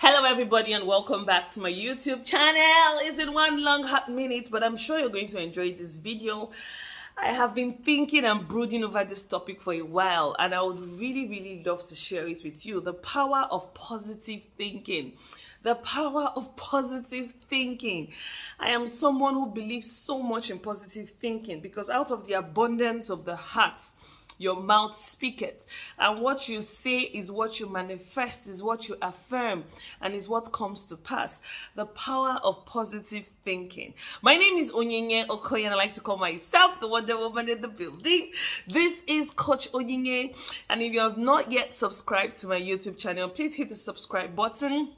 Hello everybody and welcome back to my YouTube channel. It's been one long hot minute, but I'm sure you're going to enjoy this video. I have been thinking and brooding over this topic for a while, and I would really love to share it with you. The power of positive thinking. The power of positive thinking. I am someone who believes so much in positive thinking because out of the abundance of the heart, your mouth speaketh, and what you say is what you manifest, is what you affirm, and is what comes to pass. The power of positive thinking. My name is Onyinye Okoye, and I like to call myself the Wonder Woman in the building. This is Coach Onyinye, and if you have not yet subscribed to my YouTube channel, please hit the subscribe button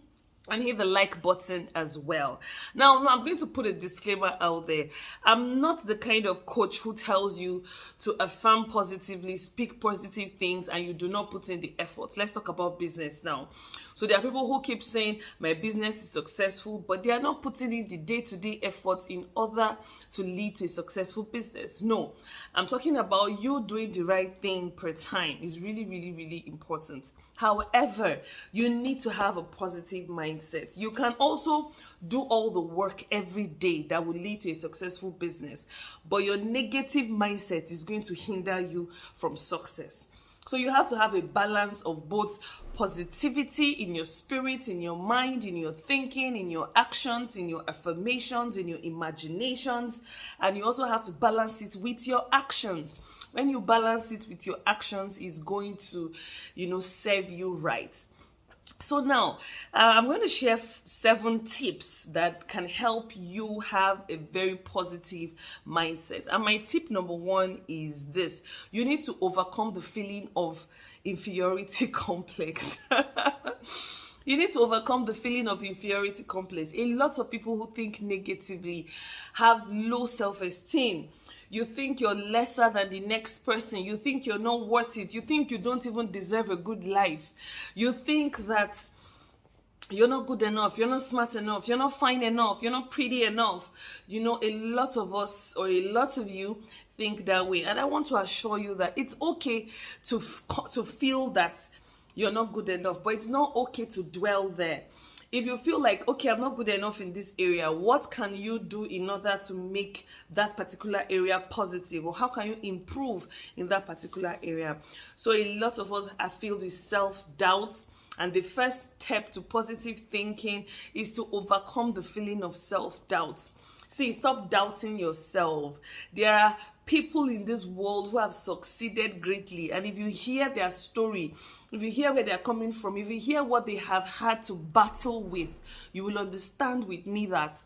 and hit the like button as well. Now, I'm going to put a disclaimer out there. I'm not the kind of coach who tells you to affirm positively, speak positive things, and you do not put in the effort. Let's talk about business now. So there are people who keep saying, my business is successful, but they are not putting in the day-to-day effort in order to lead to a successful business. No, I'm talking about you doing the right thing per time. It's really important. However, you need to have a positive mindset. You can also do all the work every day that will lead to a successful business, but your negative mindset is going to hinder you from success. So you have to have a balance of both positivity in your spirit, in your mind, in your thinking, in your actions, in your affirmations, in your imaginations, and you also have to balance it with your actions. When you balance it with your actions, it's going to, serve you right. So now, I'm going to share 7 tips that can help you have a very positive mindset. And my tip number 1 is this. You need to overcome the feeling of inferiority complex. You need to overcome the feeling of inferiority complex. A lot of people who think negatively have low self-esteem. You think you're lesser than the next person. You think you're not worth it. You think you don't even deserve a good life. You think that you're not good enough. You're not smart enough. You're not fine enough. You're not pretty enough. A lot of us, or a lot of you, think that way. And I want to assure you that it's okay to feel that you're not good enough, but it's not okay to dwell there. If you feel like, okay, I'm not good enough in this area, what can you do in order to make that particular area positive? Or how can you improve in that particular area? So a lot of us are filled with self-doubt. And the first step to positive thinking is to overcome the feeling of self-doubt. See, stop doubting yourself. There are people in this world who have succeeded greatly, and if you hear their story, if you hear where they're coming from, if you hear what they have had to battle with, you will understand with me that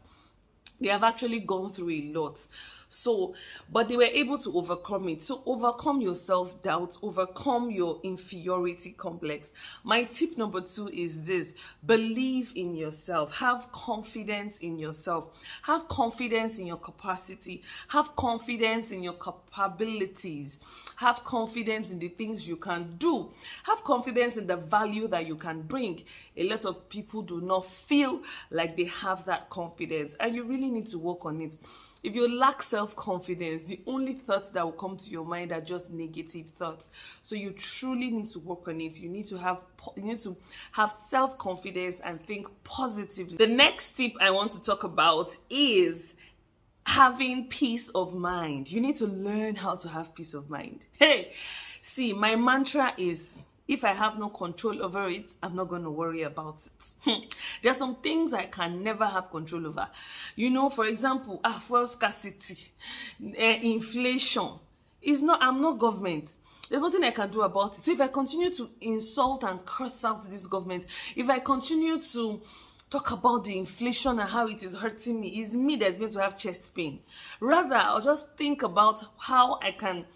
they have actually gone through a lot. So, but they were able to overcome it. So overcome your self-doubt, overcome your inferiority complex. My tip number 2 is this: believe in yourself. Have confidence in yourself. Have confidence in your capacity. Have confidence in your capabilities. Have confidence in the things you can do. Have confidence in the value that you can bring. A lot of people do not feel like they have that confidence, and you really need to work on it. If you lack self-confidence, the only thoughts that will come to your mind are just negative thoughts. So you truly need to work on it. You need to have self-confidence and think positively. The next tip I want to talk about is having peace of mind. You need to learn how to have peace of mind. Hey, see, my mantra is, if I have no control over it, I'm not going to worry about it. There are some things I can never have control over. For example, fuel scarcity, inflation. I'm not government. There's nothing I can do about it. So if I continue to insult and curse out this government, if I continue to talk about the inflation and how it is hurting me, it's me that's going to have chest pain. Rather, I'll just think about how I can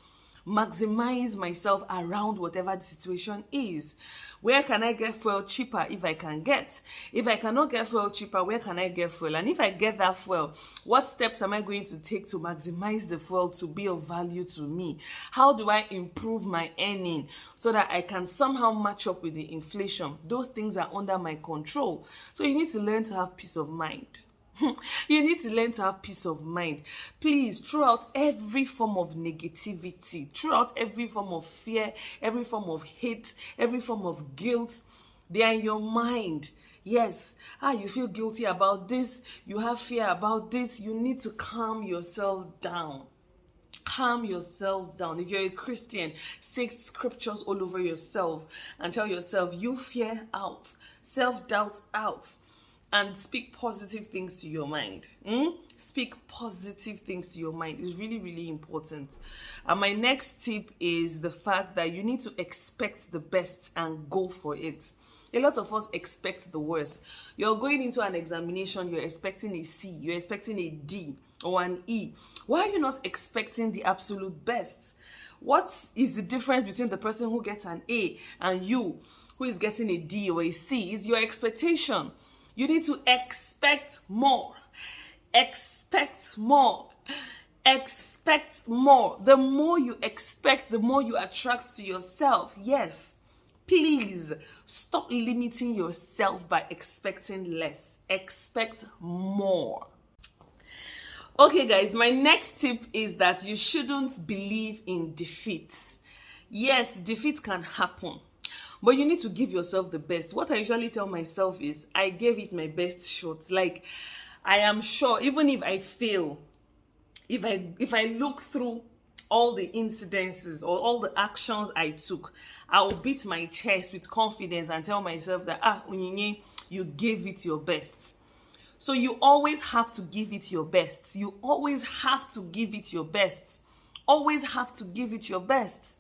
maximize myself around whatever the situation is. Where can I get fuel cheaper if I can get? If I cannot get fuel cheaper, where can I get fuel? And if I get that fuel, what steps am I going to take to maximize the fuel to be of value to me? How do I improve my earning so that I can somehow match up with the inflation? Those things are under my control. So you need to learn to have peace of mind. You need to learn to have peace of mind. Please, throughout every form of negativity, throughout every form of fear, every form of hate, every form of guilt, They are in your mind. Yes, you feel guilty about this, you have fear about this. You need to calm yourself down. Calm yourself down. If you're a Christian, say scriptures all over yourself and tell yourself, you fear out, self-doubt out, and speak positive things to your mind. Speak positive things to your mind. It's really, really important. And my next tip is the fact that you need to expect the best and go for it. A lot of us expect the worst. You're going into an examination, you're expecting a C, you're expecting a D or an E. Why are you not expecting the absolute best? What is the difference between the person who gets an A and you who is getting a D or a C? It's your expectation. You need to expect more. Expect more. Expect more. The more you expect, the more you attract to yourself. Yes. Please stop limiting yourself by expecting less. Expect more. Okay, guys, my next tip is that you shouldn't believe in defeat. Yes, defeat can happen, but you need to give yourself the best. What I usually tell myself is, I gave it my best shot. Like, I am sure, even if I fail, if I look through all the incidences or all the actions I took, I will beat my chest with confidence and tell myself that, Onyinye, you gave it your best. So you always have to give it your best. You always have to give it your best. Always have to give it your best.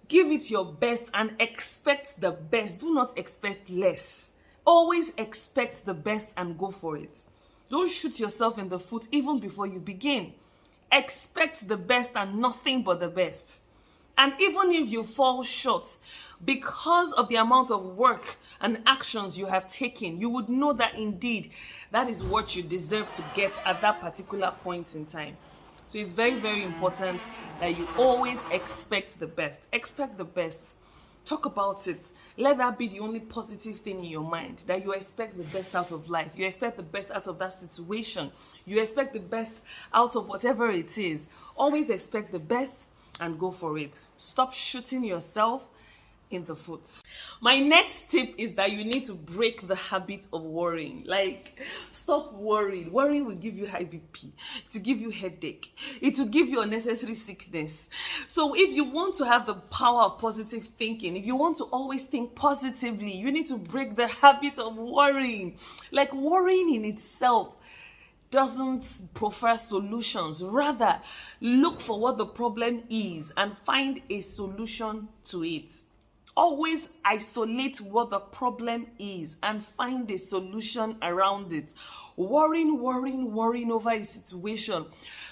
Give it your best and expect the best. Do not expect less. Always expect the best and go for it. Don't shoot yourself in the foot even before you begin. Expect the best and nothing but the best. And even if you fall short, because of the amount of work and actions you have taken, you would know that indeed that is what you deserve to get at that particular point in time. So it's very, very important that you always expect the best. Expect the best. Talk about it. Let that be the only positive thing in your mind, that you expect the best out of life. You expect the best out of that situation. You expect the best out of whatever it is. Always expect the best and go for it. Stop shooting yourself in the foot. My next tip is that you need to break the habit of worrying. Like, stop worrying. Worrying will give you high BP, to give you headache, it will give you unnecessary sickness. So if you want to have the power of positive thinking, if you want to always think positively, you need to break the habit of worrying. Like, worrying in itself doesn't prefer solutions. Rather, look for what the problem is and find a solution to it. Always isolate what the problem is and find a solution around it. Worrying over a situation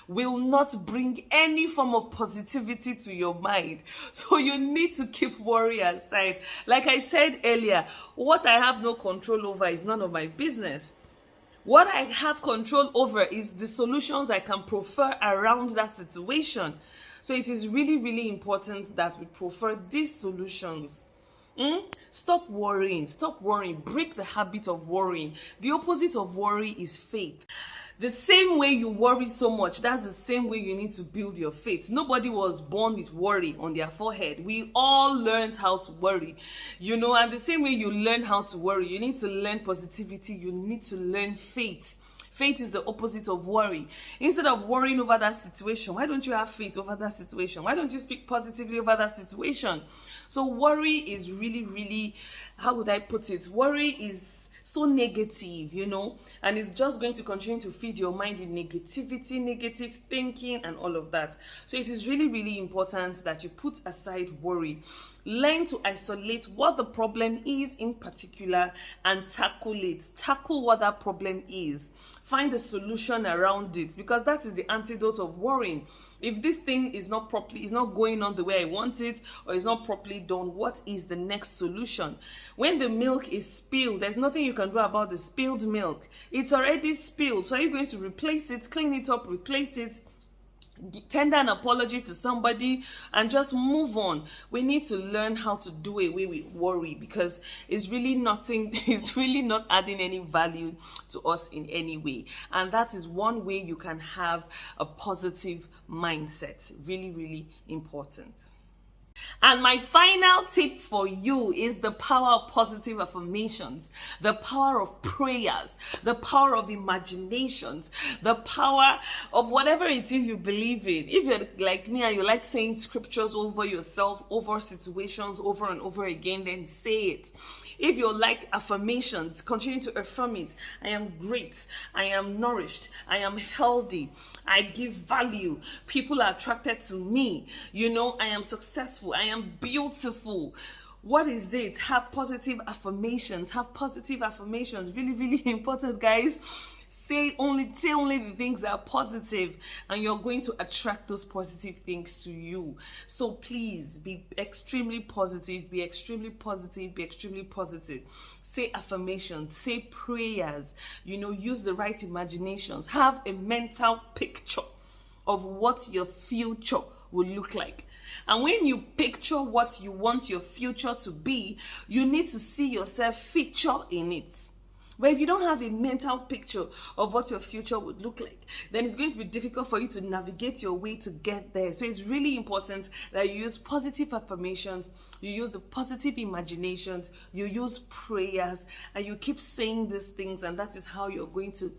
will not bring any form of positivity to your mind. So you need to keep worry aside. Like I said earlier, what I have no control over is none of my business. What I have control over is the solutions I can prefer around that situation. So it is really, really important that we prefer these solutions. Stop worrying. Stop worrying. Break the habit of worrying. The opposite of worry is faith. The same way you worry so much, that's the same way you need to build your faith. Nobody was born with worry on their forehead. We all learned how to worry, and the same way you learn how to worry, you need to learn positivity. You need to learn faith. Faith is the opposite of worry. Instead of worrying over that situation, why don't you have faith over that situation? Why don't you speak positively over that situation? So worry is really, really, how would I put it? Worry is so negative, and it's just going to continue to feed your mind with negativity, negative thinking, and all of that. So it is really, really important that you put aside worry. Learn to isolate what the problem is in particular and tackle it. Tackle what that problem is. Find a solution around it, because that is the antidote of worrying. If this thing is not going on the way I want it, or is not properly done, what is the next solution? When the milk is spilled, there's nothing you can do about the spilled milk. It's already spilled. So are you going to replace it, clean it up, replace it, tender an apology to somebody, and just move on? We need to learn how to do away with worry, because it's really not adding any value to us in any way. And that is one way you can have a positive mindset. Really, really important. And my final tip for you is the power of positive affirmations, the power of prayers, the power of imaginations, the power of whatever it is you believe in. If you're like me and you like saying scriptures over yourself, over situations, over and over again, then say it. If you like affirmations, continue to affirm it. I am great. I am nourished. I am healthy. I give value. People are attracted to me. I am successful. I am beautiful. What is it? Have positive affirmations. Have positive affirmations. Really, really important, guys. Say only the things that are positive, and you're going to attract those positive things to you. So please be extremely positive, be extremely positive, be extremely positive. Say affirmations, say prayers, use the right imaginations. Have a mental picture of what your future will look like. And when you picture what you want your future to be, you need to see yourself feature in it. But if you don't have a mental picture of what your future would look like, then it's going to be difficult for you to navigate your way to get there. So it's really important that you use positive affirmations, you use the positive imaginations, you use prayers, and you keep saying these things, and that is how you're going to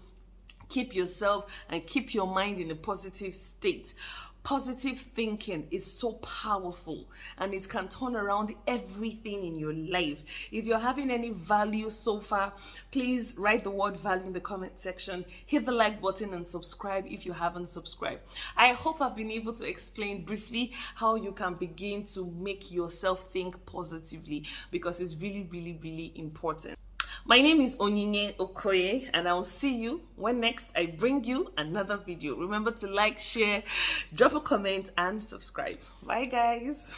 keep yourself and keep your mind in a positive state. Positive thinking is so powerful, and it can turn around everything in your life. If you're having any value so far, please write the word value in the comment section. Hit the like button and subscribe if you haven't subscribed. I hope I've been able to explain briefly how you can begin to make yourself think positively, because it's really, really, really important. My name is Onyinye Okoye, and I'll see you when next I bring you another video. Remember to like, share, drop a comment, and subscribe. Bye, guys.